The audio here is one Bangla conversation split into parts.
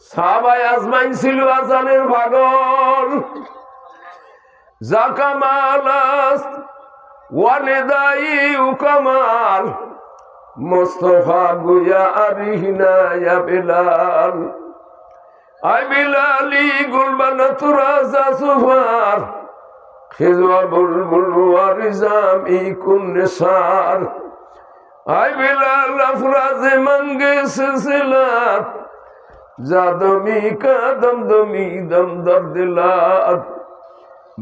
সাহাবায়ে আজমাইন ছিল আজানের পাগল। জাকামালাস ওয়ানেদাই উকামাল মুস্তাফা গুয়া আরিহিনা ইয়া বিলাল। আই বিলালি গুলবানাতু রাজা সুফার খিজওয়া বুলবুল ওয়ারিজাম ইকুন নিসার। আই বিলাল আফরাজে মাঙ্গে সিলসিলাত জাদমি কাদম দমি দম দর্দিলাত।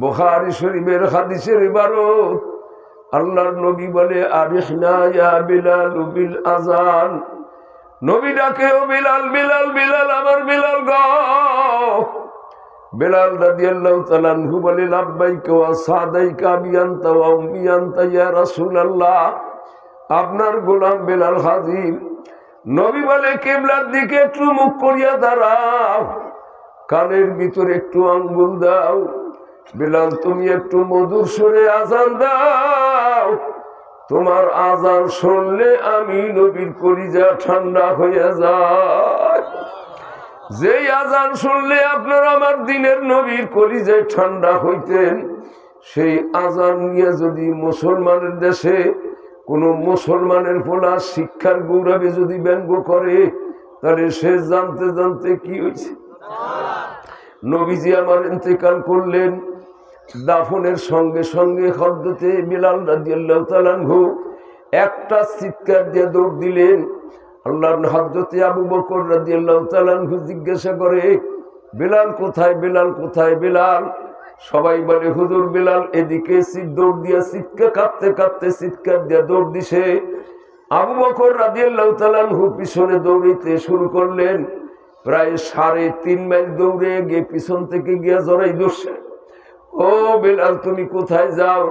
বুখারী শরীফের হাদিসের ইবারত, আল্লাহর নবী বলে আরিহনা ইয়া বিলাল বিল আযান। নবী ডাকে ও বিলাল, বিলাল, বিলাল, আমার বিলাল গো। বিলাল রাদিয়াল্লাহু তাআলা আনহু বলে লাব্বাইকা ওয়া সাদাইকা বিআনতা ওয়া উম্মি আনতা ইয়া রাসূলুল্লাহ। আপনার গোলাম বিলাল হাজির। নবী বলে কিবলার দিকে একটু মুখ করিয়া দাঁড়াও, কানের ভিতরে একটু আঙ্গুল দাও। বিলাল তুমি একটু মধুর সুরে আজান দাও, তোমার আজান শুনলে আমি নবীর কলিজা ঠান্ডা হয়ে যায়। যেই আজান শুনলে আপনার আমার দিনের নবীর কলিজায় ঠান্ডা হইতেন, সেই আজান নিয়ে যদি মুসলমানের দেশে কোন মুসলমানের পোলা শিক্ষার গৌরবে যদি ব্যঙ্গ করে, তাহলে সে জানতে জানতে কি হয়েছে। নবীজি আমার ইন্তেকাল করলেন, দাফনের সঙ্গে সঙ্গে হযরতে বিলাল রাদিয়াল্লাহু তাআলা আনহু একটা চিৎকার দিয়ে দৌড় দিলেন। আল্লাহর হযরতে আবু বকর রাদিয়াল্লাহু তাআলা আনহু জিজ্ঞাসা করে, বিলাল কোথায়, বিলাল কোথায়, বিলাল? সবাই বলে হুজুর বিলাল এদিকে। দৌড় দিয়া চিৎকার কাঁপতে কাঁপতে চিৎকার দিয়া দৌড় দিছে। আবু বকর রাদিয়াল্লাহু তাআলা আনহু পিছনে দৌড়াইতে শুরু করলেন। প্রায় 3.5 মাইল দৌড়ে গিয়ে পিছন থেকে গিয়া জড়াই ধরছে। ও বিলাল তুমি কোথায় যাও?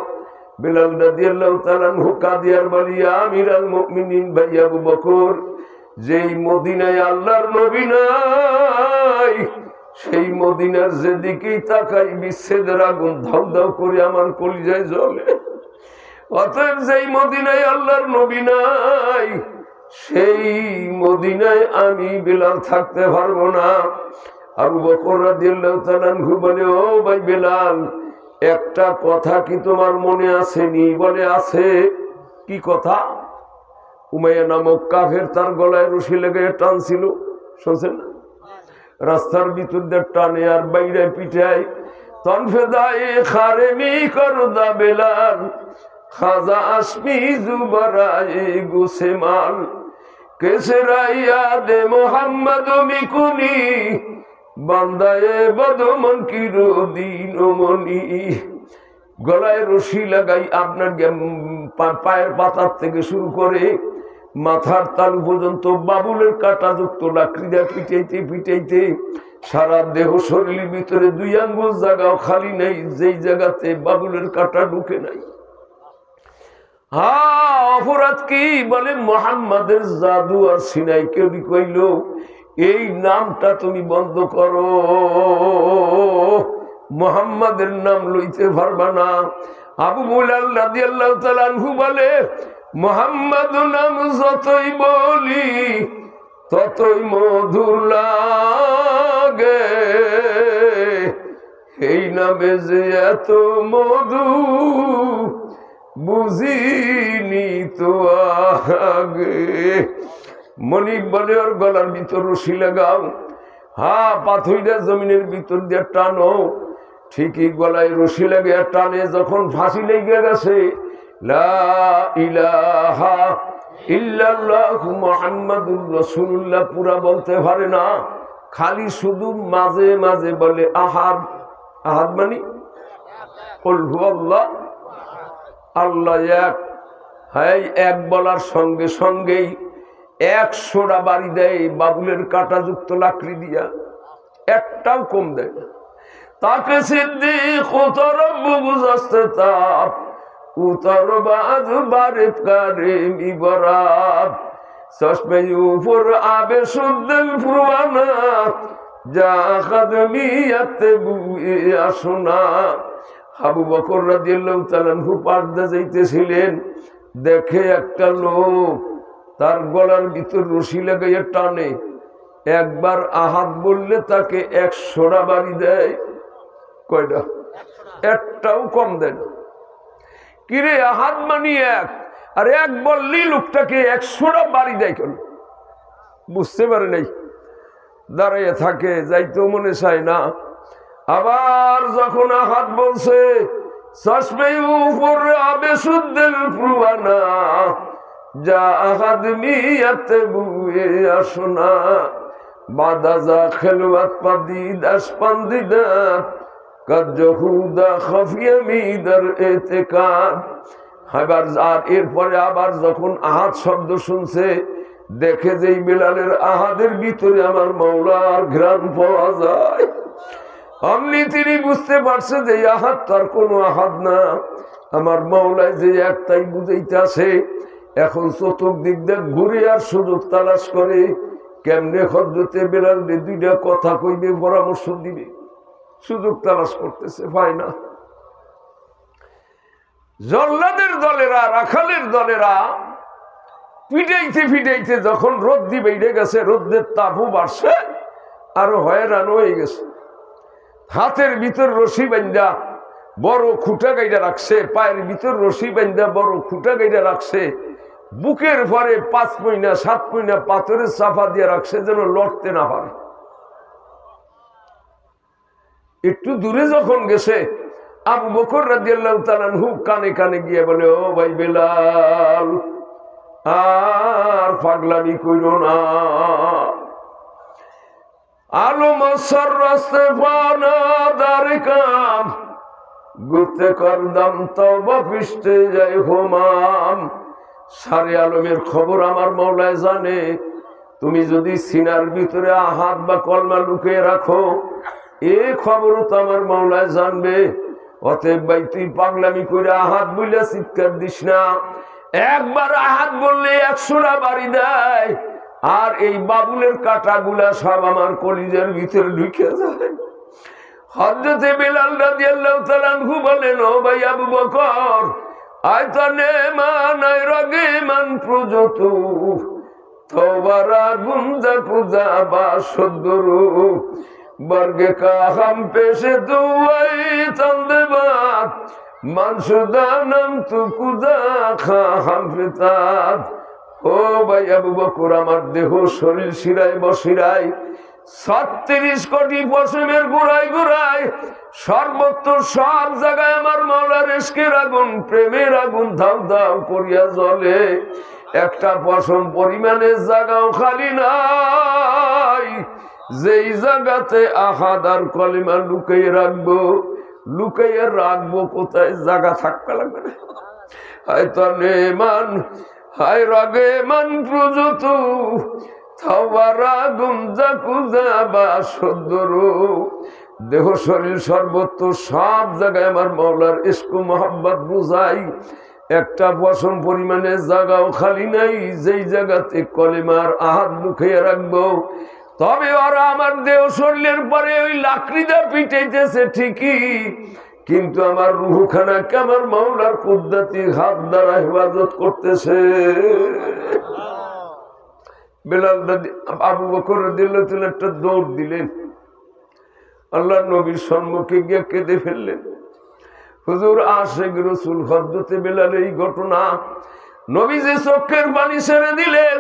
বিলাল রাদিয়াল্লাহু তাআলা আনহু কাদিয়ার বলি আমিরুল মুমিনিন ভাই আবু বকর, যেই মদিনায় আল্লাহর নবী নাই, সেই মদিনার যেদিকেই তাকাই বিচ্ছেদের আগুন ধাউ ধাউ করে আমার কলিজায় জ্বলে। অতএব যেই মদিনায় আল্লাহর নবী নাই, সেই মদিনায় আমি বিলাল থাকতে পারবো না। আবু বকর রাদিয়াল্লাহু তাআলা আনহু বলে ও ভাই বিলাল, একটা কথা কি তোমার মনে আসেনি? বলে আছে। কি কথা? উমাইয়া নামক কাফের তার গলায় রশি লেগে টানছিল, শুনছেন না? রাস্তার ভিতর দিয়ে টানে আর বাইরে পিঠায়। তনফেদায়ে খারেমি করদা বেলাল খাজা আসমি জুবরায়ে গুসেমাল কেসরাইয়া দে মোহাম্মদ মিকুনি বান্দায়ে বদমন কিরো দিন মনি। গলায় রশি লাগাই আপনার পায়ের পাতার থেকে শুরু করে মাথার তালু পর্যন্ত বাবুলের কাটা যুক্ত লাকড়ি দিয়ে পিটাইতে পিটাইতে সারা দেহ শরীরের ভিতরে 2 আঙ্গুল জায়গাও খালি নেই যেই জায়গাতে বাবুলের কাটা ঢুকে নাই। অপরাধ কি? বলে মুহাম্মাদের জাদু আর সিনাই কেউ কইল এই নামটা তুমি বন্ধ করো, মুহাম্মাদের নাম লইতে পারবা না। আবু বিলাল রাদিয়াল্লাহু তাআলা আনহু বলে মুহাম্মদ নাম যতই বলি ততই মধুর লাগে, এই নামে যে এত মধু বুঝিনি তো আগে। মনিক বলে ওর গলার ভিতর রশি লাগাও, পাথুইরা জমিনের ভিতর দিয়ে টানো। ঠিকই গলায় রশি লাগে টানে, যখন ফাঁসি লেগে গেছে লা ইলাহা ইল্লাল্লাহু মুহাম্মাদুর রাসূলুল্লাহ পুরা বলতে পারে না, খালি শুধু মাঝে মাঝে বলে আহাদ। আহাদ মানে কুল হুয়াল্লাহ, আল্লাহ এক। হ্যাঁ, এক বলার সঙ্গে সঙ্গেই 100টা বাড়ি দেয় বাবুলের কাঁটাযুক্ত লাকড়ি দিয়া, একটাও কম দেয় না। তাকে সিদ্দিক উতরব বুঝাস্তে তাপ উতর বাজ বারে কারে মিবরাব চশমে উপর আবে শুদ্ধল ফুরওয়ানা যা খাদমিয়াতে বুয়ে আসনা। আবু বকর রাদিয়াল্লাহু তাআলা আনহু পার্দা যাইতেছিলেন, দেখে একটা লোক তার গলার ভিতর রশি লাগাইয়া টানে, একবার আহাদ বললে তাকে 100টা বাড়ি দেয়। কয়টা? একটাও কম দেয় না। কিরে আহাদ মানি এক, আর এক বললেই লোকটাকে 100টা বাড়ি দেয় কেন? বুঝতে পারে নাই, দাঁড়িয়ে থাকে, যাইতেও মনে চায় না। আবার যখন আহাদ বলছে চশমে উপর আবে শুদ্ধের পুরানা যা আহাদ মিয়াতে বুয়ে আসনা বাদা যা খেলওয়াত পাদি দাস পান্দিদা কাজহুদা খাফিয়া মিদার এতেকাদ। এবার আর এরপরে আবার যখন আহাদ শব্দ শুনছে, দেখে যে বেলালের আহাদের ভিতরে আমার মাওলার ঘ্রাণ পাওয়া যায়। অমনি তিনি বুঝতে পারছে যে আহাদ তার কোনো আহাদ না, আমার মাওলায় যে একটাই বুঝাইতে আসে। এখন চতুর্দিক দিয়ে ঘুরে আর সুযোগ তালাশ করে কেমনে হযরতে বেলাল দুইটা কথা কইবে, পরামর্শ দিবে, সুযোগ তালাশ করতেছে, পায় না। জল্লাদের দলেরা, রাখালের দলেরা পিটাইতে পিটাইতে যখন রোদ্দি বেড়ে গেছে, রোদ্দের তাপও বাড়ছে, আরো হয়রান হয়ে গেছে। হাতের ভিতর রশি বান্ধা বড় খুঁটা গাইডা রাখছে, পায়ের ভিতর রশি বান্ধা বড় খুঁটা গাইডা রাখছে, বুকের পরে 5 মইনা 7 মইনা পাথরের চাপা দিয়ে রাখছে যেন লড়তে না পারে। একটু দূরে যখন গেছে, আবু বকর রাদিয়াল্লাহু তাআলা আনহু কানে কানে গিয়ে বলে, ও ভাই বেলাল, আর পাগলামি কইরো না, আলো মসর রাস্তে পানা দার কাম গুতে করদাম তওবা পৃষ্ঠে যাই হোমাম। সারে আলমের খবর আমার মাওলায় জানে, তুমি যদি সিনার ভিতরে আহাদ বা কলমা লুকিয়ে রাখো, এ খবরও তো আমার মাওলায় জানবে। অতএব ভাই তুই পাগলামি করে আহাদ বইলা চিৎকার দিস না। একবার আহাদ বললে 100টা বাড়ি দেয়, আর এই বাবুলের কাঁটাগুলা সব আমার কলিজার ভিতরে ঢুকে যায়। হযরতে বেলাল রাদিয়াল্লাহু তাআলা আনহু বলেন, ও ভাই আবু বকর, আয়তনে মানায় রগে মান প্রযত তওবারা গুঞ্জা কুজা বা সদ্দরু বর্গে কা হাম পেশে দুয়াই চন্দেবাত মানসুদানম তু কুজা খা হাম ফিতাত। ও ভাই আবু বকর, আমার দেহ শরীর শিরায় বসিরায় 36 কোটি পশমের গোড়ায় গোড়ায় সর্বত্র সব জায়গায় আমার মাওলার ইশকের আগুন, প্রেমের আগুন ধাউ ধাউ করিয়া জ্বলে। একটা পশম পরিমাণের জায়গাও খালি নাই যেই জায়গাতে আহাদ আর কলিমা লুকাইয়ে রাখবো। লুকাইয়ে রাখবো কোথায়? জায়গা থাকতে লাগবে না। হয়তো নেমান হায় রাগে মান প্রযত দেহ শরীর সর্বত্র সব জায়গায় আমার মাওলার ইশক মোহাব্বত বুঝাই। একটা পশম পরিমাণে জায়গাও খালি নাই যেই জায়গাতে কলিমার আহাদ লুকিয়ে রাখবো। তবে ওরা আমার দেহ শরীরের পরে ওই লাকড়িটা পিটাইতেছে ঠিকই, কিন্তু আমার রুহখানাকে আমার মাওলার কুদরতি হাত দ্বারা হেফাজত করতেছে। বেলাল আবু বকর রাদিয়াল্লাহু তাআলা একটা দৌড় দিলেন, আল্লাহর নবীর সম্মুখে গিয়ে কেঁদে ফেললেন। হুজুর আশিক রাসূল হযরতে বেলাল এই ঘটনা নবী যে চোখের পানি ছেড়ে দিলেন,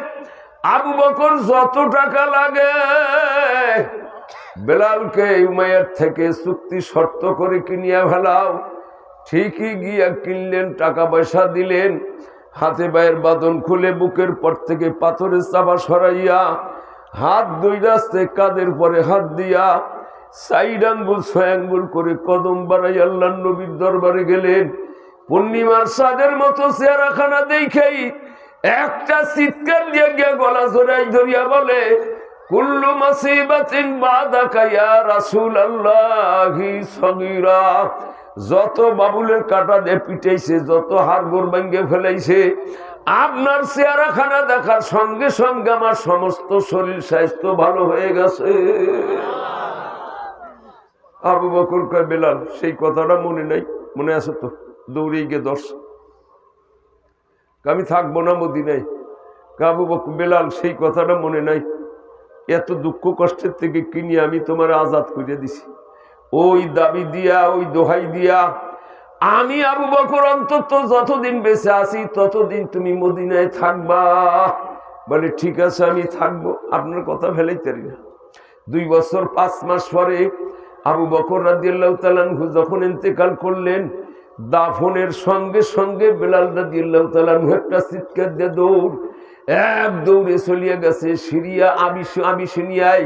আবু বকর যত টাকা লাগে বেলালকে উমাইয়ার থেকে চুক্তি শর্ত করে কিনিয়া ফেলাও। ঠিকই গিয়া কিনলেন, টাকা পয়সা দিলেন, হাতে পায়ের বাঁধন খুলে বুকের পর থেকে পাথরের চাপা সরাইয়া হাত 2 রাস্তে কাঁধের পরে হাত দিয়া 4 আঙ্গুল 6 আঙ্গুল করে কদম বাড়াই আল্লাহর নবীর দরবারে গেলেন। পূর্ণিমার চাঁদের মতো চেহারাখানা দেখেই একটা চিৎকার দিয়ে গিয়া গলা জড়াই ধরিয়া বলে, কুল্লু মুসিবাতিন বাদাকা ইয়া রাসূলুল্লাহি সগীরা। যত বাবুলের কাঁটা দিয়ে পিটাইছে, যত হাড়গোড় ভেঙে ফেলাইছে, আপনার চেহারাখানা দেখার সঙ্গে সঙ্গে আমার সমস্ত শরীর স্বাস্থ্য ভালো হয়ে গেছে। আবু বকর কয়, বেলাল সেই কথাটা মনে নাই? মনে আছে তো? দৌড়ে গিয়ে 10 আমি থাকবো না মদিনায়। আবু বকর, বেলাল সেই কথাটা মনে নাই? এত দুঃখ কষ্টের থেকে কিনে আমি তোমার আজাদ করে দিছি। ওই দাবি দিয়া, ওই দোহাই দিয়া, আমি আবু বকর অন্তত যতদিন বেঁচে আছি ততদিন তুমি মদিনায় থাকবা। বলে ঠিক আছে আমি থাকবো, আপনার কথা ফেলাইতে পারি না। 2 বছর 5 মাস পরে আবু বকর রাদিয়াল্লাহু তাআলা আনহু যখন ইন্তেকাল করলেন, দাফনের সঙ্গে সঙ্গে বেলাল রাদিয়াল্লাহু তাআলা আনহু একটা চিৎকার দিয়ে দৌড়ে চলিয়ে গেছে সিরিয়া আবিসিনিয়ায়।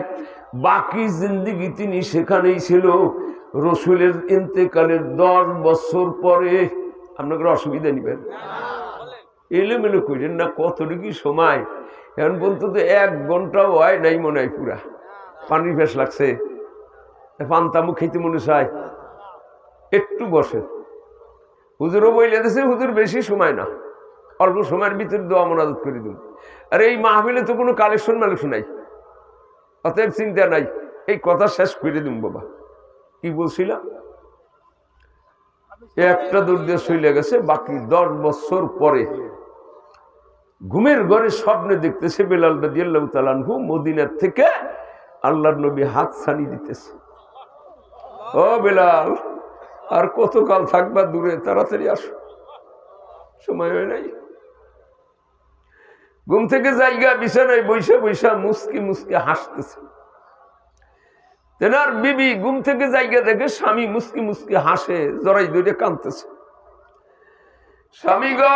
বাকি জিন্দিগি তিনি সেখানেই ছিল। রসুলের ইন্তেকালের 10 বছর পরে, আপনাকে অসুবিধা নিবেন এলোমেলো করেন না, কতটুকু সময় এখন বলতে তো 1 ঘন্টাও হয় নাই মনে হয়। পুরা পানির ফেস লাগছে, পান্তামুখ খেতে মনে চায়, একটু বসে। হুজুরও বইলে দিয়েছে হুজুর বেশি সময় না, অল্প সময়ের ভিতরে দোয়া মোনাজাত করে দিন। আর এই মাহফিলে তো কোনো কালেকশন নাই, অতএব চিন্তা নাই, এই কথা শেষ করে দিন। বাবা কি বলছিলাম, একটা দূর দিয়ে চলে গেছে। বাকি 10 বছর পরে ঘুমের ঘরে স্বপ্নে দেখতেছে বেলাল রাদিয়াল্লাহু তাআলা আনহু মদিনার থেকে আল্লাহর নবী হাত ছানি দিতেছে। ও বেলাল, আর কতকাল থাকবা দূরে, তাড়াতাড়ি আসো, সময় হয় নাই। ঘুম থেকে জায়গা বিছানায় বৈশা বৈশা মুস্কি মুস্কি হাসতেছে। তেনার বিবি ঘুম থেকে জায়গা দেখে স্বামী মুস্কি মুস্কি হাসে, জড়াই ধরে কাঁদতেছে। স্বামী গো,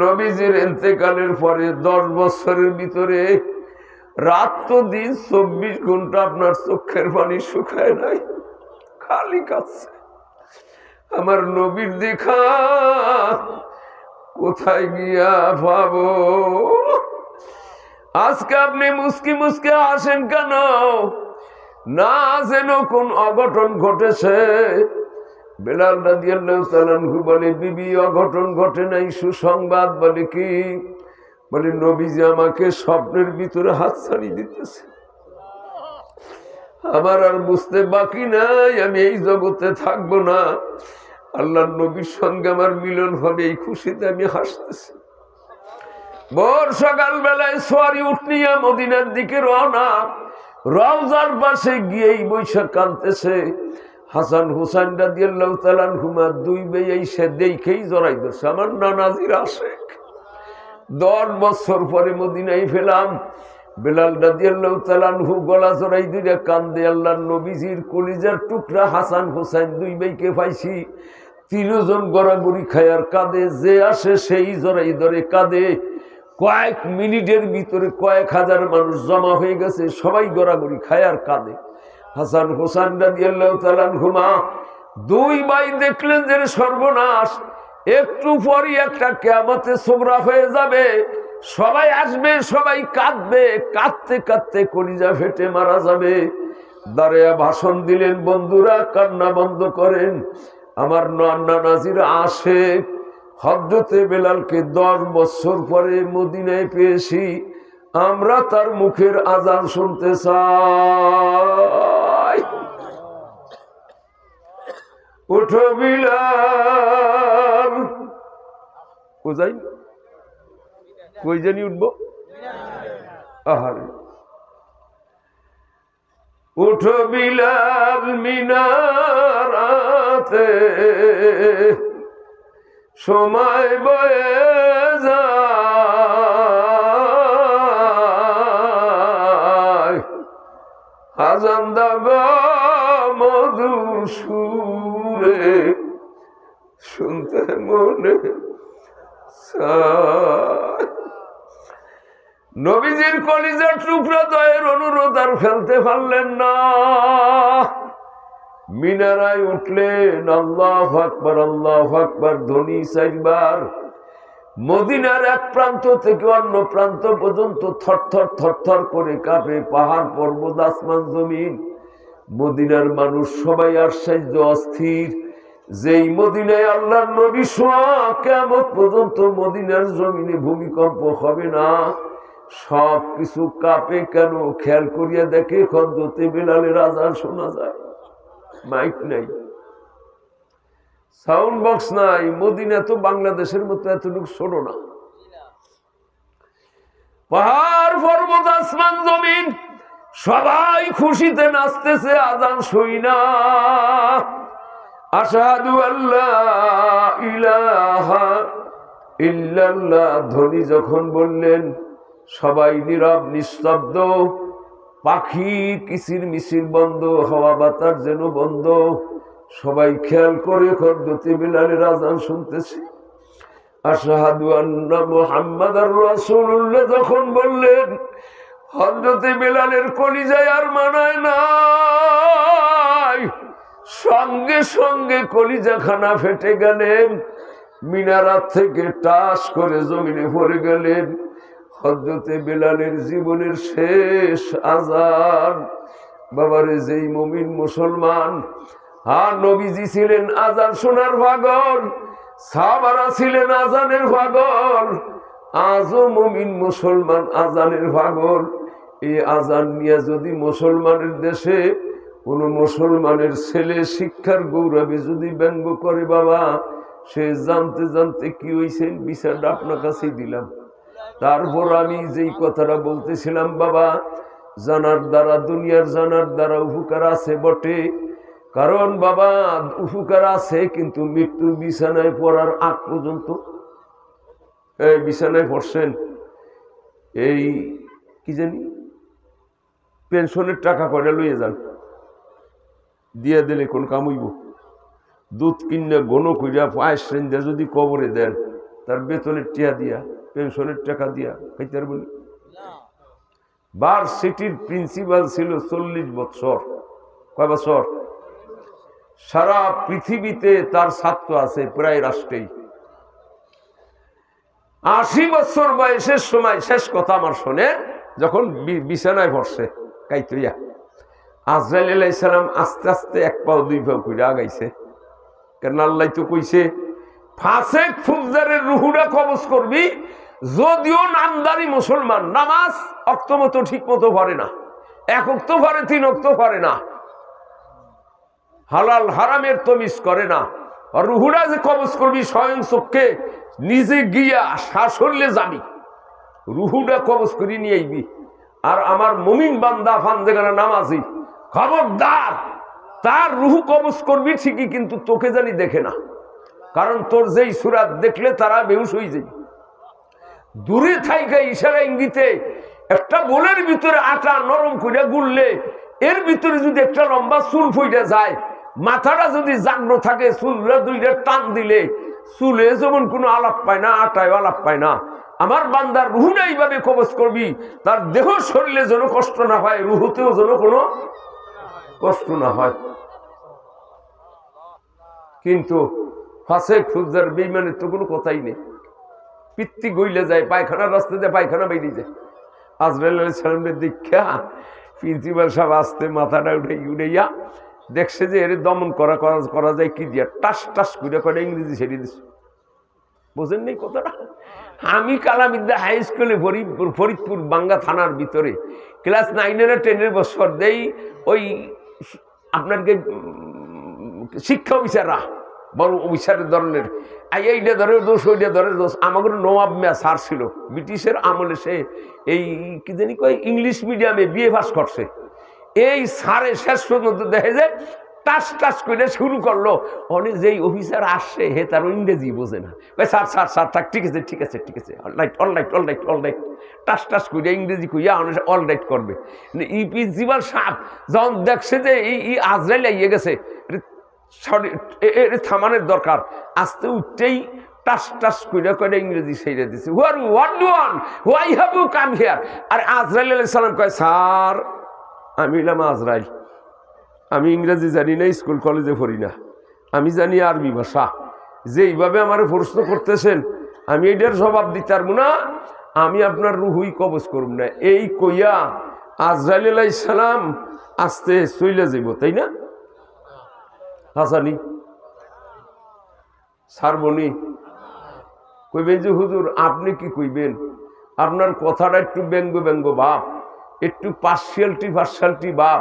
নবীজির ইন্তেকালের পরে 10 বছরের ভিতরে রাত তো দিন 24 ঘন্টা আপনার চোখের পানি শুকায় নাই, খালি কাঁদছে। আমার নবীর দেখা কোথায় গিয়া পাবো? আজকে আপনি মুস্কি মুস্কি আসেন কেন? না যেন কোন অঘটন ঘটেছে। বেলাল রাদিয়াল্লাহু তাআলা আনহু বলে, বিবি অঘটন ঘটে নাই, সুসংবাদ। বলে কি? বলে নবীজি আমাকে স্বপ্নের ভিতরে হাত ছাড়ি দিতেছে। আমার আর বুঝতে বাকি নাই, আমি এই জগতে থাকবো না, আল্লাহর নবীর সঙ্গে আমার মিলন হবে, এই খুশিতে আমি হাসতেছি। ভোর সকাল বেলায় সোয়ারি উঠ নিয়ে মদিনার দিকে রওনা। রওজার পাশে গিয়েই বৈশাখ কাঁদতেছে। হাসান হুসাইন রাদিয়াল্লাহু তাআলা আনহুমা 2 ভাই এসে দেখেই জড়াই ধরছে, আমার নানাজির আশেক। 10 বছর পরে মদিনায় ফেলাম। বেলাল রাদিয়াল্লাহু তাআলা আনহু গলা জড়াই ধরে কান্দে, আল্লাহর নবীজির কলিজার টুকরা হাসান হুসাইন 2 ভাইকে পাইছি। 3 জন গড়াগড়ি খায়ার কাঁদে, যে আসে সেই জড়াই ধরে কাঁদে। কয়েক মিনিটের ভিতরে কয়েক হাজার মানুষ জমা হয়ে গেছে, সবাই গড়াগড়ি খায় আর কাঁদে। হাসান হুসাইন রাদিয়াল্লাহু তাআলা আনহুমা 2 ভাই দেখলেন যে সর্বনাশ, একটু পরই একটা কিয়ামতের সুগরা হয়ে যাবে, সবাই আসবে, সবাই কাঁদবে, কাঁদতে কাঁদতে কলিজা ফেটে মারা যাবে। দাঁড়িয়ে ভাষণ দিলেন, বন্ধুরা কান্না বন্ধ করেন, আমার নানাজির আশেক হযরতে বেলালকে 10 বছর পরে মদিনায় পেয়েছি, আমরা তার মুখের আজান শুনতে চাই। উঠো বিলাল, কোথায় কই জানি উঠবো? আহারে, উঠো বিলাল মিনারাতে, সময় বয়ে যায়, আজান দাও মধুর সুরে, শুনতে মনে চায়। নবীজির কলিজার টুকরা দয়ের অনুরোধ আর ফেলতে পারলেন না। মিনারায় উঠলেন, আল্লাহু আকবার, আল্লাহু আকবার ধ্বনি 4 বার। মদিনার এক প্রান্ত থেকে অন্য প্রান্ত পর্যন্ত থরথর থরথর করে কাঁপে পাহাড় পর্বত আসমান জমিন। মদিনার মানুষ সবাই আশ্চর্য অস্থির, যেই মদিনায় আল্লাহর নবী শোয়া, কিয়ামত পর্যন্ত মদিনার জমিনে ভূমিকম্প হবে না। সব কিছু কাঁপে কেন? খেয়াল করিয়া দেখে হযরতে বেলালের আযান শোনা যায়। মাইক নাই, সাউন্ড বক্স নাই। মদিনা তো বাংলাদেশের মতো এতটুকু ছোট না। পাহাড় পর্বত আসমান জমিন সবাই খুশিতে নাচতেছে আজান শুই না। আশহাদু আল্লা ইলাহা ইল্লাল্লাহ ধ্বনি যখন বললেন সবাই নীরব নিস্তব্ধ, পাখি কিচির মিচির বন্ধ, হাওয়া বাতাস যেন বন্ধ। সবাই খেয়াল করে হযরত বিলালের আযান শুনতেছে। আশহাদু আন্না মুহাম্মাদার রাসূলুল্লাহ যখন বললেন হযরত বিলালের কলিজায় আর মানায় নাই, সঙ্গে সঙ্গে কলিজাখানা ফেটে গেলেন, মিনারাত থেকে টাস করে জমিনে পড়ে গেলেন। হযরত বিলালের জীবনের শেষ আযান। বাবারে, যেই মুমিন মুসলমান, আর নবীজি ছিলেন আযান শোনার পাগল, সাহাবারা ছিলেন আযানের পাগল, আজও মুমিন মুসলমান আযানের পাগল। এই আযান নিয়ে যদি মুসলমানের দেশে কোন মুসলমানের ছেলে শিক্ষার গৌরবে যদি ব্যঙ্গ করে, বাবা সে জানতে জানতে কি হয়েছে বিচারটা আপনার কাছেই দিলাম। তারপর আমি যেই কথাটা বলতেছিলাম, বাবা জানার দ্বারা, দুনিয়ার জানার দ্বারা উপকার আছে বটে, কারণ বাবা উপকার আছে, কিন্তু মৃত্যুর বিছানায় পড়ার আগ পর্যন্ত, এই বিছানায় পড়ছেন, এই কি জানি পেনশনের টাকা কয়টা লইয়ে যান, দিয়ে দিলে কোন কাম হইব? দুধ কিনে গণ কইরা পায়েস রেন্দা যদি কবরে দেন, তার বেতনের টিয়া দিয়া, পেনশনের টাকা দিয়া খাইতে আর বলি। ভার্সিটির প্রিন্সিপাল ছিল 40 বছর। কয় বছর? সারা পৃথিবীতে তার ছাত্র আছে প্রায় রাষ্ট্রেই। 80 বছর বয়সের সময় শেষ কথা আমার শোনে, যখন বিছানায় পড়ছে কাইতইয়া, আজরাইল আলাইহিস সালাম আস্তে আস্তে এক পাও দুই পাও কইরা আগাইছে। কারণ আল্লাহ তো কইছে ফাসেক ফুজ্জারের রুহুটা কবজ করবি, যদিও নামদারি মুসলমান, নামাজ অক্ত মতো ঠিক মতো পড়ে না, 1 ওয়াক্ত পড়ে 3 ওয়াক্ত পড়ে না, হালাল হারামের তমিজ করে না, আর রুহুটা যে কবজ করবি স্বয়ং চোখে নিজে গিয়া শাসলে যাবি, রুহুটা কবজ করে নিয়ে আইবি। আর আমার মুমিন বান্দা ফানজেগানা নামাজি, খবরদার, তার রুহু কবজ করবি ঠিকই, কিন্তু তোকে জানি দেখে না, কারণ তোর যেই সুরাত দেখলে তারা বেহুশ হয়ে যাবে। দূরে থাইকা ইশারা ইঙ্গিতে একটা বোলের ভিতরে আটা নরম কইরা গুললে, এর ভিতরে যদি একটা লম্বা চুল ফুইটা যায়, মাথাটা যদি জাগ্ন থাকে, চুলটা দুইটা টান দিলে চুলে যেমন কোনো আলাপ পায় না, আটায় আলাপ পায় না। আমার বান্দার রুহুটা এইভাবে কবজ করবি, তার দেহ শরীরে যেন কষ্ট না হয়, রুহুতেও যেন কোনো কষ্ট না হয়। কিন্তু ফাসেক ফুজ্জার বেঈমানের তো কোনো কথাই নেই, পিত্তি গইলে যায়, পায়খানার রাস্তাতে পায়খানা বেরিয়ে যায়। আজরাইল আলাইহিস সালামের দীক্ষা প্রিন্সিপাল সাহেব আসতে মাথাটা উঠাইয়া দেখছে যে এর দমন করা যায় কি দিয়া, টাস টাস করে ইংরেজি ছেড়ে দিচ্ছে। বোঝেন নেই কথাটা? আমি কালামিদ্দা হাই স্কুলে ফরিদপুর বাঙ্গা থানার ভিতরে ক্লাস 9 আর 10 বছর দেই, ওই আপনাকে শিক্ষা অফিসাররা বড় অফিসারের ধরনের এইটা ধরে দোষ, ওইটা ধরে দোষ। আমাদের নবাব মিয়া স্যার ছিল, ব্রিটিশের আমলে, সে এই কি জানি কয় ইংলিশ মিডিয়ামে বিএ পাস করছে। এই স্যারে শেষ পর্যন্ত দেখে যে টাস টাস করে শুরু করলো, অনেক যেই অফিসার আসছে হে তার ইংরেজি বোঝে না, স্যার স্যার স্যার থাক, ঠিক আছে ঠিক আছে ঠিক আছে, অলরাইট অলরাইট অলরাইট অলরাইট, টাস টাস করে ইংরেজি কইয়া অলরাইট করবে। ই প্রিন্সিপাল সাহেব যখন দেখছে যে এই আজরাইল আইয়ে গেছে, থামানোর দরকার, আস্তে উঠতেই টাস টাস করে ইংরেজি ছেড়ে দিচ্ছে, what do want, why have you come here. আর আজরাইল আলাইহিস সালাম কয়, স্যার আমি হলাম আজরাইল, আমি ইংরেজি জানি না, স্কুল কলেজে পড়ি না, আমি জানি আরবি ভাষা, যে এইভাবে আমার প্রশ্ন করতেছেন আমি এটার জবাব দিতে পারবো না, আমি আপনার রুহুই কবজ করব না। এই কইয়া আজরাইল আলাইহিস সালাম আস্তে চলে যাইব, তাই না? হাসানি সারবনি কইবেন যে হুজুর আপনি কি কইবেন, আপনার কথাটা একটু ব্যঙ্গ ব্যঙ্গ ভাব, একটু পার্সিয়ালিটি ভাব,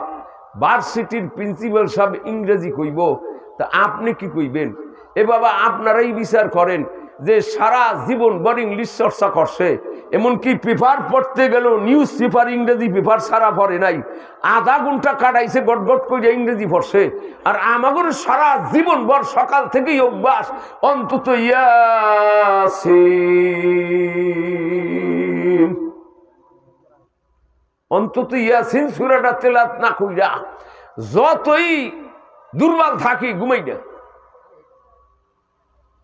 ভার্সিটির প্রিন্সিপাল সাহেব ইংরেজি কইব, তা আপনি কি কইবেন? এ বাবা আপনারাই বিচার করেন যে সারা জীবন বড় ইংলিশ চর্চা করছে, এমনকি পেপার পড়তে গেল নিউজ পেপার ইংরেজি পেপার সারা পড়ে নাই, আধা ঘন্টা কাটাইছে গট গট করে ইংরেজি পড়ছে। আর আমাদের সারা জীবন ভর সকাল থেকেই অভ্যাস অন্তত ইয়াসিন, অন্তত ইয়াসিন সূরাটা তেলাওয়াত না কইরা যতই দুর্বল থাকি ঘুমাই না।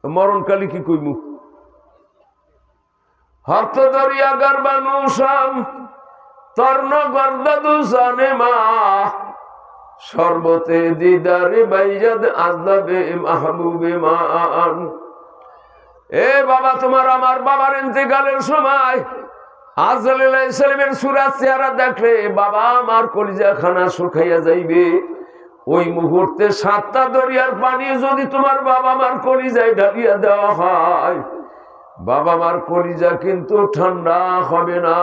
মরণকালে কি কইমু? হত দরিয়া গর্বানুসাম তর্ণ গর্দাদু জানে মা সর্বতে দিদারে বাইজাদ আজলাবে মাহবুবে মান। এ বাবা, তোমার আমার বাবার ইন্তেকালের সময় আজরাইল আলাইহিস সালামের সূরার চেহারা দেখলে বাবা আমার কলিজা খানা শুকাইয়া যাইবে। ওই মুহূর্তে 7টা দরিয়ার পানি যদি তোমার বাবা মার কলিজায় ঢালিয়া দেওয়া হয়, বাবা মার কলিজা কিন্তু ঠান্ডা হবে না।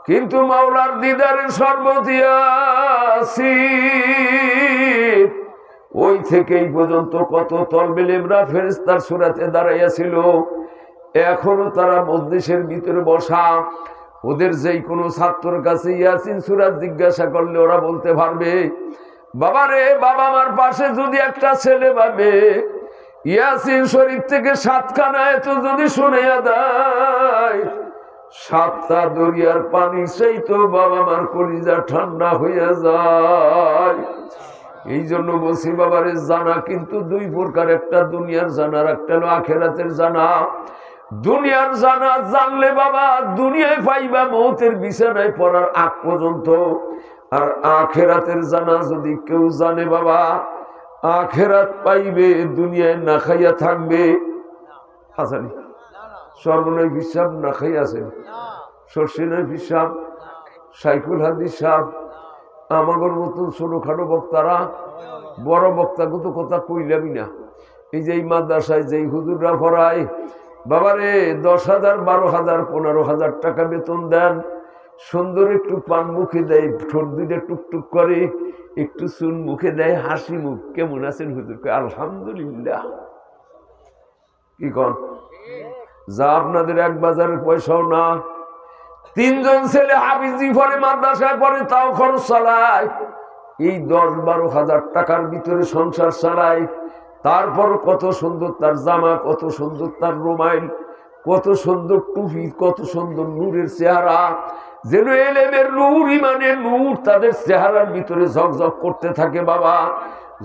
কিন্তু মাওলার দিদারের শরবত ইয়াসিন, ওই থেকে এই পর্যন্ত কত তলবে লেবরা ফেরেশতার সূরাতে দাঁড়াইয়াছিল, এখনো তারা মজলিসের ভিতরে বসা। ওদের যেই কোনো ছাত্রের কাছে ইয়াসিন সূরা জিজ্ঞাসা করলে ওরা বলতে পারবে, বাবা রে, বাবা মার পাশে যদি একটা ছেলে পাবে ইয়াসিন শরীফ থেকে 7খানা এত যদি শুনিয়া দেয়, 7টা দরিয়ার পানি সেই তো বাবা মার কলিজা ঠান্ডা হইয়া যায়। এই জন্য বলছি বাবারে, জানা কিন্তু 2 প্রকার, একটা দুনিয়ার জানা আর একটা হলো আখেরাতের জানা। দুনিয়ার জানা জানলে বাবা দুনিয়ায় পাইবা মৌতের বিছানায় পড়ার আগ পর্যন্ত। আর আখেরাতের জানা যদি কেউ জানে বাবা, আখেরাত পাইবে, দুনিয়ায় না খাইয়া থাকবে। হাসানি সর্বনয় হিসাব না খাইয়াছে, সর্ষিনয় হিসাব, সাইকুল হাদিস সাহেব, আমাগর মতন ছোটখাটো বক্তারা, বড় বক্তাকে তো কথা কইলামই না। এই যে এই মাদ্রাসায় যেই হুজুররা পড়ায়, বাবারে 10,000, 12,000, 15,000 টাকা বেতন দেন, সুন্দর একটু পান মুখে দেয়, ঠোঁট দুইটা টুকটুক করে, একটু চুন মুখে দেয়, হাসি মুখ, কেমন আছেন হুজুর? আলহামদুলিল্লাহ। কি কন? যা আপনাদের 1 বাজারের পয়সাও না। 3 জন ছেলে হাফিজি পড়ে, মাদ্রাসায় পড়ে, তাও খরচ চালায়। এই 10-12,000 টাকার ভিতরে সংসার চালায়। তারপর কত সুন্দর তার জামা, কত সুন্দর তার রুমাইল, কত সুন্দর টুপি, কত সুন্দর নূরের চেহারা, যেন এলেমের নূর, ইমানের নূর তাদের চেহারার ভিতরে ঝকঝক করতে থাকে। বাবা,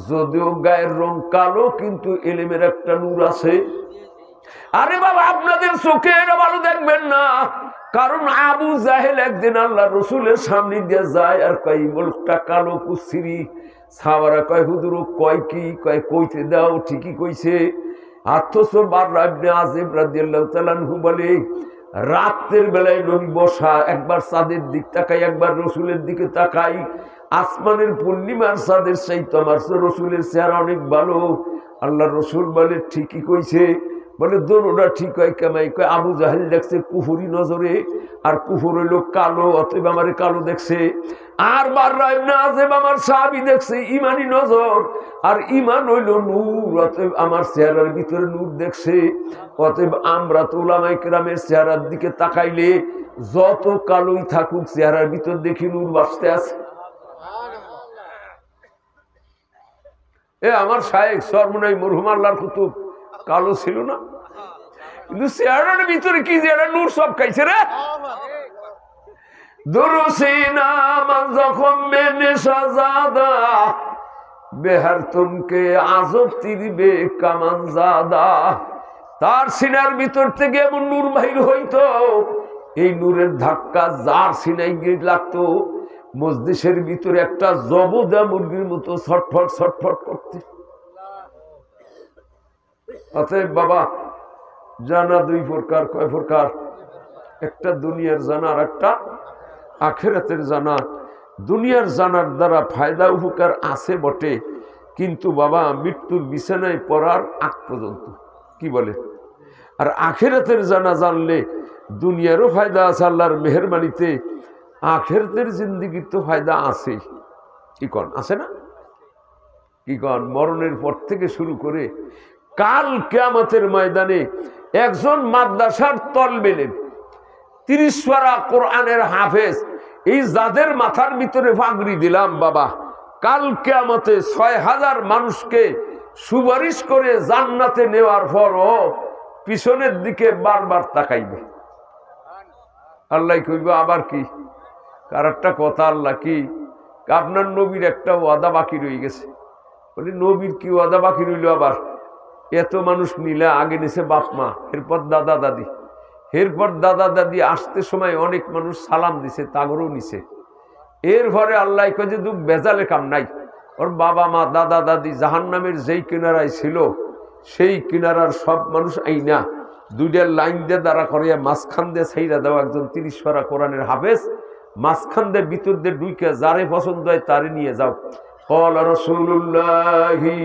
যদিও গায়ের রং কালো, কিন্তু এলেমের একটা নূর আছে। আরে বাবা, আপনাদের চোখে এরা ভালো দেখবেন না, কারণ আবু জাহেল একদিন আল্লাহ রসুলের সামনে দিয়ে যায় আর কয়, লোকটা কালো কুচ্ছিরি। সাহাবারা কয়, হুজুর কয় কি? কয়, কইতে দাও, ঠিকই কইছে। অথচ বাররা ইবনে আযিব রাদিয়াল্লাহু তাআলা আনহু বলে, রাতের বেলায় নবী বসা, একবার চাঁদের দিক তাকাই, একবার রসুলের দিকে তাকাই, আসমানের পূর্ণিমার চাঁদের চাইতে আমার রসুলের চেহারা অনেক ভালো। আল্লাহ রসুল বলে, ঠিকই কইছে। বলে, দোনোটা ঠিক হয় কেমাই? কয়, আবু জাহেল দেখছে কুফুরি নজরে, আর কুফুর হইল কালো, অতএব আমারে কালো দেখছে। আর বাররা ইবনে আযিব আমার সাহাবী দেখছে ইমানি নজর, আর ইমান হইল নূর, অতএব আমার চেহারার ভিতরে নূর দেখছে। অতএব আমরা তো উলামায়ে কেরামের চেহারার দিকে তাকাইলে যত কালোই থাকুক, চেহারার ভিতর দেখি নূর বাসতে আছে। আমার শায়েখ সরমুনাই মরহুম আল্লাহর কুতুব কালো ছিল না, কিন্তু চেহারার ভিতরে কি যেটা নূর সব খাইছে রে। দুরুসিনা মান যখন মেনে সাজাদা বেহার তুমকে আজব তিরবে কামান জাদা। তার সিনার ভিতর থেকে এমন নূর বাহির হইতো, এই নূরের ধাক্কা যার সিনাই গিয়ে লাগতো, মজলিসের ভিতরে একটা জবদা মুরগির মতো ছটফট ছটফট করতে। অতএব বাবা, জানা 2 প্রকার। কয় প্রকার? একটা দুনিয়ার জানা আর একটা আখেরাতের জানা। দুনিয়ার জানার দ্বারা ফায়দা উপকার আছে বটে, কিন্তু বাবা মৃত্যুর বিছানায় পড়ার আগ পর্যন্ত। কি বলে? আর আখেরাতের জানা জানলে দুনিয়ারও ফায়দা আছে আল্লাহর মেহেরবানিতে, আখেরাতের জিন্দেগির তো ফায়দা আছে। কি কন? আছে না? কি কন? মরণের পর থেকে শুরু করে কাল কিয়ামতের ময়দানে একজন মাদ্রাসার তলবেলে 30 পারা কোরআনের হাফেজ, এই যাদের মাথার ভিতরে পাগড়ি দিলাম বাবা, কাল কিয়ামতে 6000 মানুষকে সুপারিশ করে জান্নাতে নেওয়ার পরও পিছনের দিকে বারবার তাকাইবে। আল্লাহ কইব আবার কি? কার একটা কথা, আল্লাহ কি আপনার নবীর একটা ওয়াদা বাকি রয়ে গেছে। বলি নবীর কি ওয়াদা বাকি রইল? আবার এত মানুষ নিলে, আগে নিছে বাপ মা, এরপর দাদা দাদি, এরপর দাদা দাদি আসতে সময় অনেক মানুষ সালাম দিছে, তাগরও নিছে। এরপরে আল্লাহ কয় যে দুঃখ বেজালে কাম নাই, ওর বাবা মা দাদা দাদি জাহান্নামের যেই কিনারায় ছিল সেই কিনারার সব মানুষ আইনা দুইটা লাইন দিয়ে দাঁড়া করিয়া মাঝখান দিয়ে ছাইরা দেওয়া একজন 30 পারা কোরআনের হাফেজ, মাঝখান দিয়ে ভিতর দিয়ে ঢুকে যারে পছন্দ হয় তারে নিয়ে যাও। ক্বালা রাসূলুল্লাহি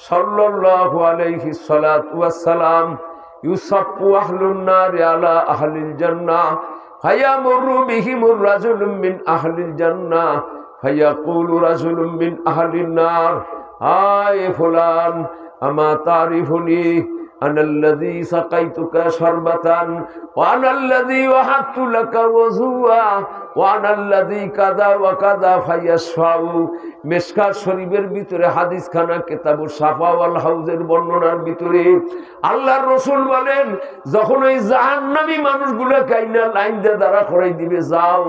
সাল্লাল্লাহু আলাইহি সাল্লাতু ওয়াস সালাম ইউসাফু আহলুন নার আলা আহলিল জান্নাহ ফায়ামুরু বিহিমুর রাজুলুম মিন আহলিল জান্নাহ ফায়াকুলু রাজুলুম মিন আহলিন নার আয় ফুলান আমা তারিফুনি আনাল্লাযী সাকাইতুকা শারবাতান ওয়া আনাল্লাযী ওয়াহাবতু লাকা ওযুয়া ওয়া আনাল্লাযী কাযা ওয়া কাযা ফায়াশফাউ। মিশকাত শরীফের ভিতরে হাদিস খানা কিতাবুস সাফা ওয়াল হাউজের বর্ণনার ভিতরে আল্লাহর রাসূল বলেন, যখন ওই জাহান্নামী মানুষগুলো কাইনা লাইন দিয়ে দাঁড়া করাই দিবে, যাও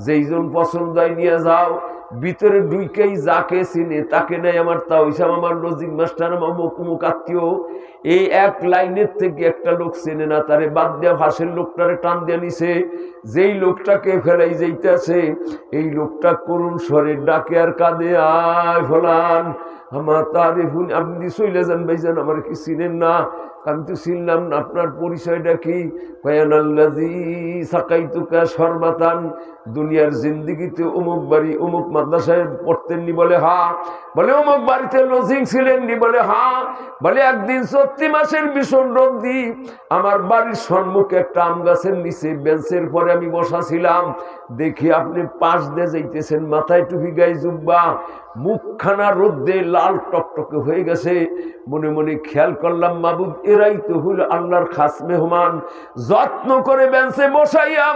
যেইজন পছন্দ হয় নিয়ে যাও। ভিতরে ঢুকেই যাকে চিনে তাকে নেই, আমার তা ওইসব আমার লজিক মাস্টার আমার মুখ আত্মীয়, এই এক লাইনের থেকে একটা লোক চেনে না, তারে বাদ দেওয়া ভাষের লোকটারে টান দিয়ে নিছে। যেই লোকটাকে ফেলাই যাইতেছে এই লোকটা করুণ স্বরে ডাকে আর কাঁদে, আয় ফলান আমার তারিফুন, আপনি চলে যান ভাইজান, আমার কি চিনেন না? আমি তো চিনলাম না, আপনার পরিচয়টা কি? আনাল্লাযী সাকাইতুকা শারবাতান, দুনিয়ার জিন্দেগিতে অমুক বাড়ি অমুক মাদ্রাসায় পড়তেন নি? বলে হা। বলে অমুক বাড়িতে লজিং ছিলেন নি? বলে হা। বলে একদিন 34 মাসের ভীষণ রোদ্রি আমার বাড়ির সম্মুখে একটা আম গাছের নিচে বেঞ্চের পরে আমি বসা ছিলাম, দেখি আপনি পাশ দিয়ে যাইতেছেন, মাথায় টুপি গায়ে জুব্বা, মুখখানা রোদ্দে লাল টকটকে হয়ে গেছে। মনে মনে খেয়াল করলাম, মাবুদ এরাই তো হইল আল্লাহর খাস মেহমান। যত্ন করে বেঞ্চে বসাইয়া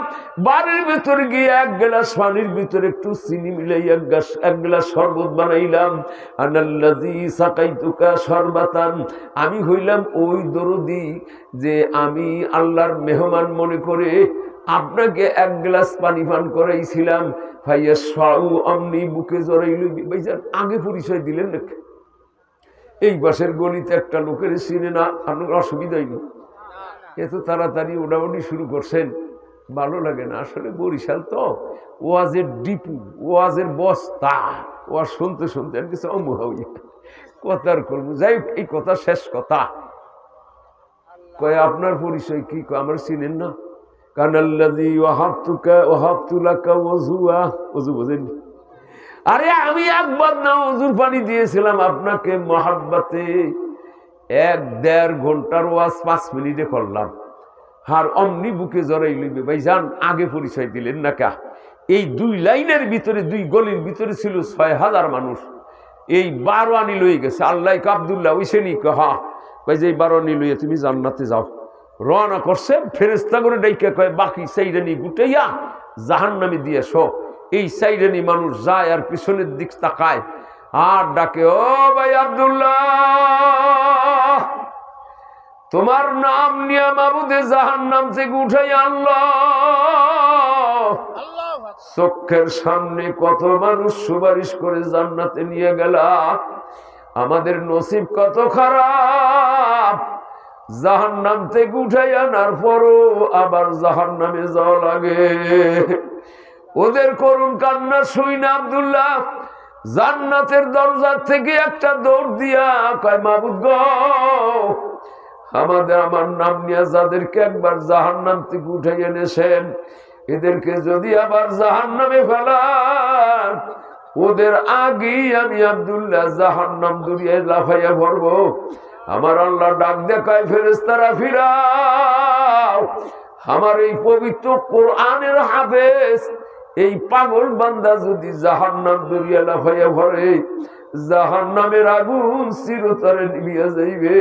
বাড়ির ভিতরে গিয়ে এক গ্লাস পানির ভিতরে একটু চিনি মিলাই এক গ্লাস শরবত বানাইলাম। আনাল্লাযী সাকাইতুকা শারবাতান, আমি হইলাম ওই দরদি যে আমি আল্লাহর মেহমান মনে করে আপনাকে এক গ্লাস পানি পান করাইছিলাম। ফায়াশফাউ, আমনি বুকে জড়াইল। ভাইজান আগে পরিচয় দিলেন না? এই বাসের গলিতে একটা লোকের চিনে না, আপনার অসুবিধা হইল? এত তাড়াতাড়ি ওড়াউড়ি শুরু করছেন, ভালো লাগে না। আসলে বরিশাল তো ওয়াজের ডিপু, ওয়াজের বস্তা, ওয়াজ শুনতে শুনতে আর কিছু অমুহ হইয়া কথার করবো। যাই হোক, এই কথা শেষ কথা। কয় আপনার পরিচয় কি? আমার চিনেন না? কানাল্লাযী ওয়াহাবতুকা ওয়াহাবতু লাকা ওযুয়া, ওযু বোঝেন? আরে আমি একবার না ওযুর পানি দিয়েছিলাম আপনাকে মহাব্বতে। 1-1.5 ঘন্টার ওয়াজ 5 মিনিটে করলাম, আর অমনি বুকে জড়াই লইবে। ভাইজান আগে পরিচয় দিলেন না কা? এই 2 লাইনের ভিতরে 2 গলির ভিতরে ছিল 6000 মানুষ, এই 12 আনি লই গেছে। আল্লাহ আব্দুল্লাহ ওইসে নি হা, কয় যে এই 12 আনি লইয়া তুমি জান্নাতে যাও। রওনা করছে, ফেরেশতা করে ডাইকা কয় বাকি 4 আনি গুটাইয়া জাহান্নামে দিয়ে শো। এই 4 আনি মানুষ যায় আর পিছনের দিক তাকায় আর ডাকে, ও ভাই আব্দুল্লাহ, তোমার নাম নিয়ে মাবুদে জাহান্নাম থেকে উঠাই আল্লাহ। চোখের সামনে কত মানুষ সুপারিশ করে জান্নাতে নিয়ে গেলা, আমাদের নসিব কত খারাপ। জাহান্নাম থেকে উঠাই আনার পরও আবার জাহান্নামে যাওয়া লাগে। ওদের করুণ কান্না শুই না আব্দুল্লাহ জান্নাতের দরজা থেকে একটা দৌড় দিয়া কয়, মাবুদ গো, আমার নাম নিয়ে যাদেরকে একবার জাহান্নাম থেকে উঠাই এনেছেন, এদেরকে যদি আবার জাহান্নামে ফেলান, ওদের আগেই আমি আব্দুল্লাহ জাহান্নাম দুনিয়ায় লাফাইয়া ভরবো। আমার আল্লাহ ডাক দেখায়, ফেরেশতারা ফিরাও, আমার এই পবিত্র কোরআনের হাফেজ এই পাগল বান্দা যদি জাহান্নাম দুনিয়া লাফাইয়া ভরে, জাহান্নামের আগুন চিরতরে নিভিয়া যাইবে।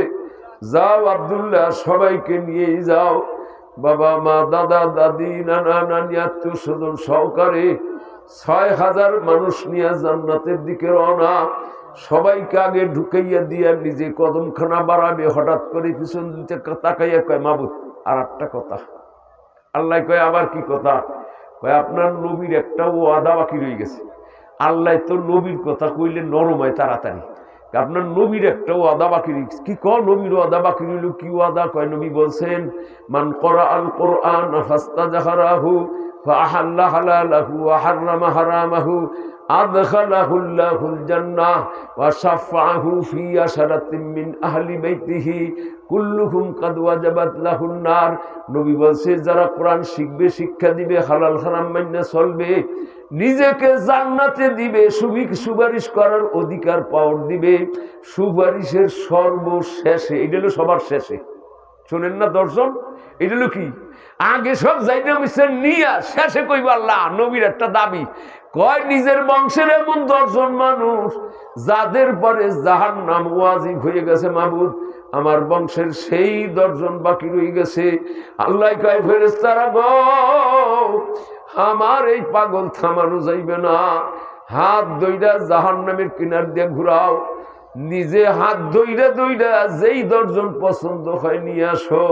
যাও আব্দুল্লাহ, সবাইকে নিয়ে যাও। বাবা মা দাদা দাদি নানা নানি আত্মীয় স্বজন সহকারে ৬,০০০ মানুষ নিয়ে জান্নাতের দিকে রওনা। সবাইকে আগে ঢুকাইয়া দিয়া নিজে কদমখানা বাড়াবে, হঠাৎ করে পিছন দিতে তাকাইয়া কয় মাবুদ আর একটা কথা। আল্লাহ কয় আবার কি কথা? কয় আপনার নবীর একটা ওয়াদা বাকি রয়ে গেছে। আল্লাহ তো নবীর কথা কইলে নরম হয় তাড়াতাড়ি। আপনার নবীর একটা ওয়াদা বাকি রয়েছে। কি ক নবীর ওয়াদা বাকি রইল? কি ওয়াদা? কয় নবী বলছেন মান করা আল কোরআন ফাস্তাজাহারাহু ফাআহাল্লা হালালাহু ওয়া হাররামা হারামাহু আদখালাহুল্লাহুল জান্নাহ ওয়া শাফাআহু ফি আশরাতিন মিন আহলি বাইতিহি কুল্লুহুম কাদ ওয়াজাবাত লাহুন নার। নবী বলছে যারা কোরআন শিখবে, শিক্ষা দিবে, হালাল হারাম মেনে চলবে, নিজেকে জান্নাতে দিবে, সুপারিশ করার অধিকার পাওয়ার দিবে। সুপারিশের সর্বশেষে, এটা হলো সবার শেষে। শোনেন না দর্শন, এটা হলো কি? আগে সব যাইতে মিশন নিয়া শেষে কইব আল্লাহ নবীর একটা দাবি। কয় নিজের বংশের এমন ১০ জন মানুষ যাদের পরে জাহান্নাম ওয়াজিব হয়ে গেছে, মাবুদ আমার বংশের সেই ১০ জন বাকি রয়ে গেছে। আল্লাহ কয় ফেরেশতারা গো, আমার এই পাগল থামানো যাইবে না, হাত দইরা জাহান্নামের কিনার দিয়ে ঘুরাও, নিজে হাত দইরা দইরা যেই ১০ জন পছন্দ হয় নিয়ে আসো।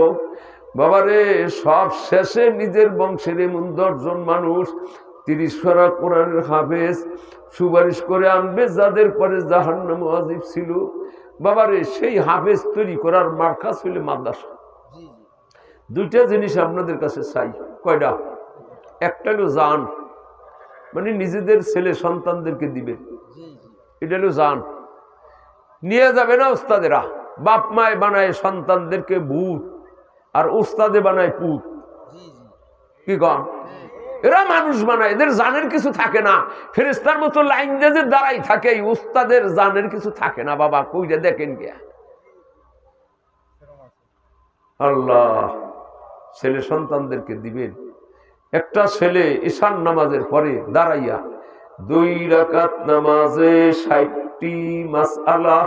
বাবারে সব শেষে নিজের বংশের এমন ১০ জন মানুষ ৩০ পারা কোরআনের হাফেজ সুপারিশ করে আনবে, যাদের পরে জাহান্নাম ওয়াজিব ছিল। বাবারে সেই হাফেজ তৈরি করার মার্কাজ হইলে মাদ্রাসা। দুইটা জিনিস আপনাদের কাছে চাই। কয়টা? একটা হলো জান, মানে নিজেদের ছেলে সন্তানদেরকে দিবেন, এটা হলো জান। নিয়ে যাবে না ওস্তাদেরা, বাপ মায় বানায় সন্তানদেরকে ভূত আর ওস্তাদে বানায় পুত। কি কন? এরা মানুষ বানায়, এদের জানের কিছু থাকে না। ফেরেশতার মতো লাইন দিয়ে যে দাঁড়াই থাকে, এই ওস্তাদের জানের কিছু থাকে না। বাবা কইটা দেখেন গিয়া। আল্লাহ ছেলে সন্তানদেরকে দিবেন। একটা ছেলে ঈশান নামাজের পরে দাঁড়াইয়া 2 রাকাত নামাজে 60টি মাসআলা,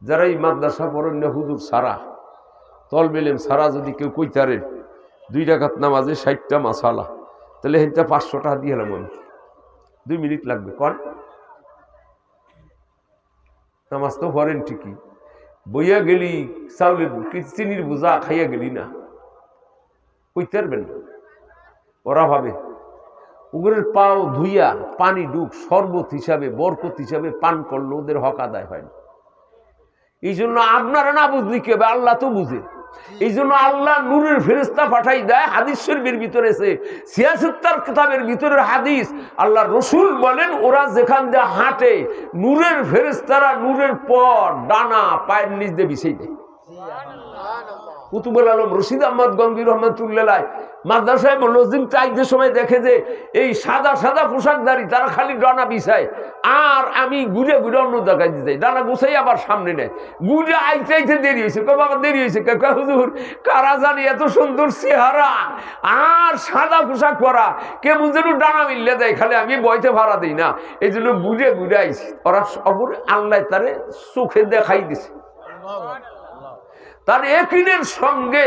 যারা এই মাদ্রাসা পড়েন না হুজুর সারা তলবে ইলম সারা, যদি কেউ কইতারে 2 রাকাত নামাজে 60টা মাসআলা, তাহলে হেনটা 500 টাকা দিয়ে হলাম আমি। 2 মিনিট লাগবে। কন নামাজ তো পড়েন ঠিকই, বইয়া গেলি চাউলের চিনির বোঝা খাইয়া গেলি না, কইতে পারবেন না। ওরা ভাবে উগরের পাও ধুইয়া পানি ডুব শরবত হিসাবে বরকত হিসাবে পান করলে ওদের হক আদায় হয় না। এই জন্য আপনারা না বুঝলি কি হবে? আল্লাহ তো বুঝে। এই জন্য আল্লাহ নূরের ফেরেশতা পাঠাই দেয়। হাদিস শরীফের ভিতরে আছে, ৭৬ কিতাবের ভিতরের হাদিস। আল্লাহ রসুল বলেন ওরা যেখান দিয়ে হাঁটে নূরের ফেরেশতারা নূরের পর ডানা পায়ের নিচ দিয়ে বিছিয়ে দেয়। কুতুবুল আলম রশিদ আহমদ গঙ্গি রহমতুল্লাহ মাদ্রাসায় নজিম চাইতে সময় দেখে যে এই সাদা সাদা পোশাকধারী তারা খালি ডানা বিছায়, আর আমি ঘুরে ঘুরে অন্য জায়গায় দিতে যাই, ডানা গুছাই আবার সামনে নেয়। ঘুরে আইতে আইতে দেরি হয়েছে, বাবা দেরি হয়েছে, হুজুর কারা জানি এত সুন্দর চেহারা আর সাদা পোশাক পরা, কেমন যেন ডানা মিললে দেয়, খালি আমি বইতে ভাড়া দিই না, এই জন্য ঘুরে ঘুরে আইছি। ওরা অপর আল্লাহ তারে চোখে দেখাই দিছে। তার একিনের সঙ্গে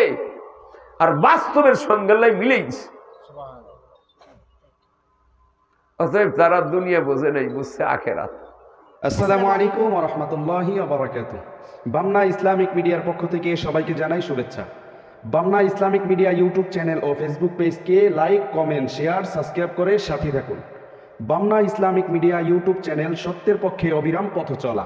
আর বাস্তবের সঙ্গে মিলেই দিছে। অতএব তারা দুনিয়া বোঝে নাই, বুঝছে আখেরাত। আসসালামু আলাইকুম ওয়া রাহমাতুল্লাহি ওয়া বারাকাতুহু। বামনা ইসলামিক মিডিয়ার পক্ষ থেকে সবাইকে জানাই শুভেচ্ছা। Bamna Islamic media YouTube channel ও ফেসবুক পেজকে লাইক, কমেন্ট, শেয়ার, সাবস্ক্রাইব করে সাথে থাকুন। Bamna Islamic media YouTube channel সত্যের পক্ষে অবিরাম পথ চলা।